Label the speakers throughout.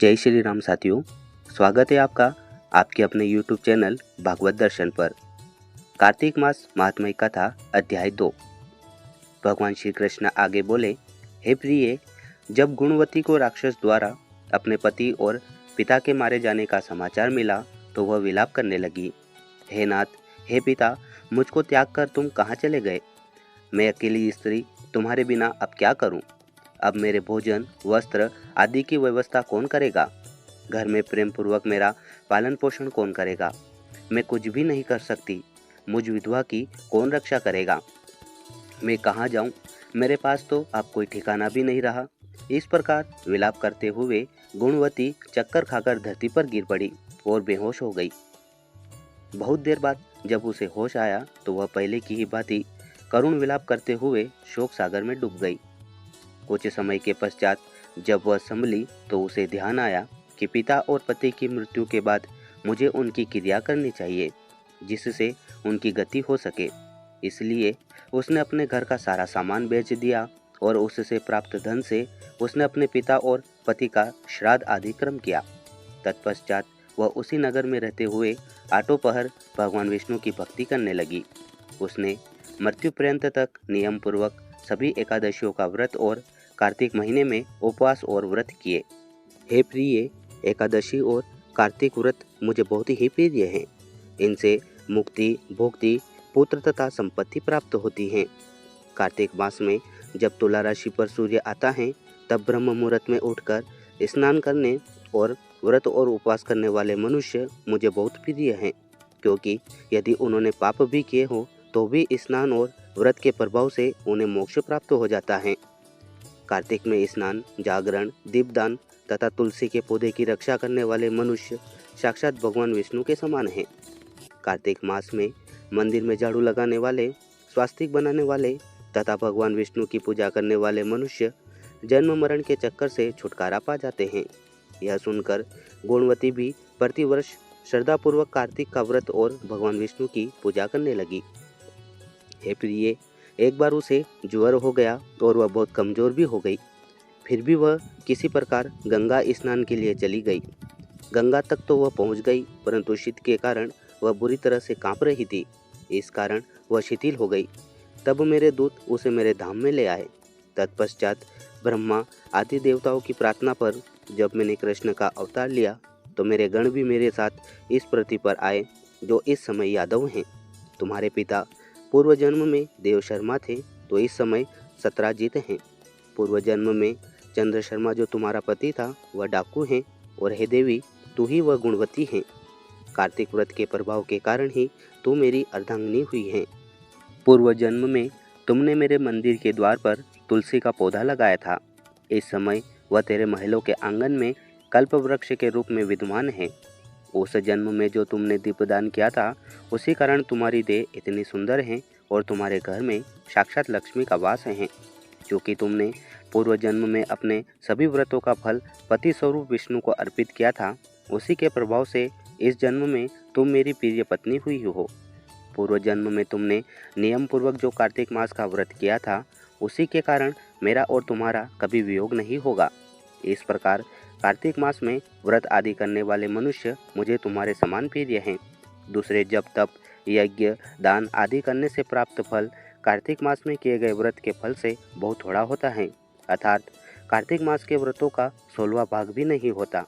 Speaker 1: जय श्री राम साथियों, स्वागत है आपका आपके अपने YouTube चैनल भागवत दर्शन पर। कार्तिक मास महात्म्य कथा अध्याय 2। भगवान श्री कृष्ण आगे बोले, हे प्रिय, जब गुणवती को राक्षस द्वारा अपने पति और पिता के मारे जाने का समाचार मिला तो वह विलाप करने लगी। हे नाथ, हे पिता, मुझको त्याग कर तुम कहाँ चले गए? मैं अकेली स्त्री तुम्हारे बिना अब क्या करूं? अब मेरे भोजन, वस्त्र आदि की व्यवस्था कौन करेगा? घर में प्रेम पूर्वक मेरा पालन पोषण कौन करेगा? मैं कुछ भी नहीं कर सकती। मुझ विधवा की कौन रक्षा करेगा? मैं कहाँ जाऊं? मेरे पास तो अब कोई ठिकाना भी नहीं रहा। इस प्रकार विलाप करते हुए गुणवती चक्कर खाकर धरती पर गिर पड़ी और बेहोश हो गई। बहुत देर बाद जब उसे होश आया तो वह पहले की ही भांति करुण विलाप करते हुए शोक सागर में डूब गई। कुछ समय के पश्चात जब वह संभली तो उसे ध्यान आया कि पिता और पति की मृत्यु के बाद मुझे उनकी क्रिया करनी चाहिए, जिससे उनकी गति हो सके। इसलिए उसने अपने घर का सारा सामान बेच दिया और उससे प्राप्त धन से उसने अपने पिता और पति का श्राद्ध आदि कर्म किया। तत्पश्चात वह उसी नगर में रहते हुए आठों भगवान विष्णु की भक्ति करने लगी। उसने मृत्यु पर्यंत तक नियम पूर्वक सभी एकादशियों का व्रत और कार्तिक महीने में उपवास और व्रत किए। हे प्रिय, एकादशी और कार्तिक व्रत मुझे बहुत ही प्रिय हैं। इनसे मुक्ति, भोक्ति, पुत्र तथा संपत्ति प्राप्त होती है। कार्तिक मास में जब तुला राशि पर सूर्य आता है तब ब्रह्म मुहूर्त में उठकर स्नान करने और व्रत और उपवास करने वाले मनुष्य मुझे बहुत प्रिय हैं, क्योंकि यदि उन्होंने पाप भी किए हो तो भी स्नान और व्रत के प्रभाव से उन्हें मोक्ष प्राप्त हो जाता है। कार्तिक में स्नान, जागरण, दीपदान तथा तुलसी के पौधे की रक्षा करने वाले मनुष्य साक्षात भगवान विष्णु के समान हैं। कार्तिक मास में मंदिर में झाड़ू लगाने वाले, स्वास्तिक बनाने वाले तथा भगवान विष्णु की पूजा करने वाले मनुष्य जन्म मरण के चक्कर से छुटकारा पा जाते हैं। यह सुनकर गुणवती भी प्रतिवर्ष श्रद्धापूर्वक कार्तिक का व्रत और भगवान विष्णु की पूजा करने लगी। हे प्रिय, एक बार उसे ज्वर हो गया और वह बहुत कमजोर भी हो गई। फिर भी वह किसी प्रकार गंगा स्नान के लिए चली गई। गंगा तक तो वह पहुंच गई, परंतु शीत के कारण वह बुरी तरह से कांप रही थी। इस कारण वह शिथिल हो गई। तब मेरे दूत उसे मेरे धाम में ले आए। तत्पश्चात ब्रह्मा आदि देवताओं की प्रार्थना पर जब मैंने कृष्ण का अवतार लिया तो मेरे गण भी मेरे साथ इस पृथ्वी पर आए, जो इस समय यादव हैं। तुम्हारे पिता पूर्व जन्म में देव शर्मा थे तो इस समय सत्राजित हैं। पूर्व जन्म में चंद्र शर्मा जो तुम्हारा पति था वह डाकू हैं, और हे देवी, तू ही वह गुणवती है। कार्तिक व्रत के प्रभाव के कारण ही तू मेरी अर्धांगिनी हुई है। पूर्व जन्म में तुमने मेरे मंदिर के द्वार पर तुलसी का पौधा लगाया था। इस समय वह तेरे महलों के आंगन में कल्प वृक्ष के रूप में विद्यमान है। उस जन्म में जो तुमने दीपदान किया था उसी कारण तुम्हारी देह इतनी सुंदर है और तुम्हारे घर में साक्षात लक्ष्मी का वास है। क्योंकि तुमने पूर्व जन्म में अपने सभी व्रतों का फल पति स्वरूप विष्णु को अर्पित किया था, उसी के प्रभाव से इस जन्म में तुम मेरी प्रिय पत्नी हुई हो। पूर्व जन्म में तुमने नियम पूर्वक जो कार्तिक मास का व्रत किया था उसी के कारण मेरा और तुम्हारा कभी वियोग नहीं होगा। इस प्रकार कार्तिक मास में व्रत आदि करने वाले मनुष्य मुझे तुम्हारे समान प्रिय हैं। दूसरे जप तप, यज्ञ, दान आदि करने से प्राप्त फल कार्तिक मास में किए गए व्रत के फल से बहुत थोड़ा होता है, अर्थात कार्तिक मास के व्रतों का 16वां भाग भी नहीं होता।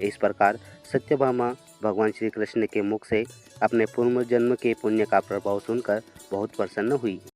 Speaker 1: इस प्रकार सत्यभामा भगवान श्री कृष्ण के मुख से अपने पूर्व जन्म के पुण्य का प्रभाव सुनकर बहुत प्रसन्न हुई।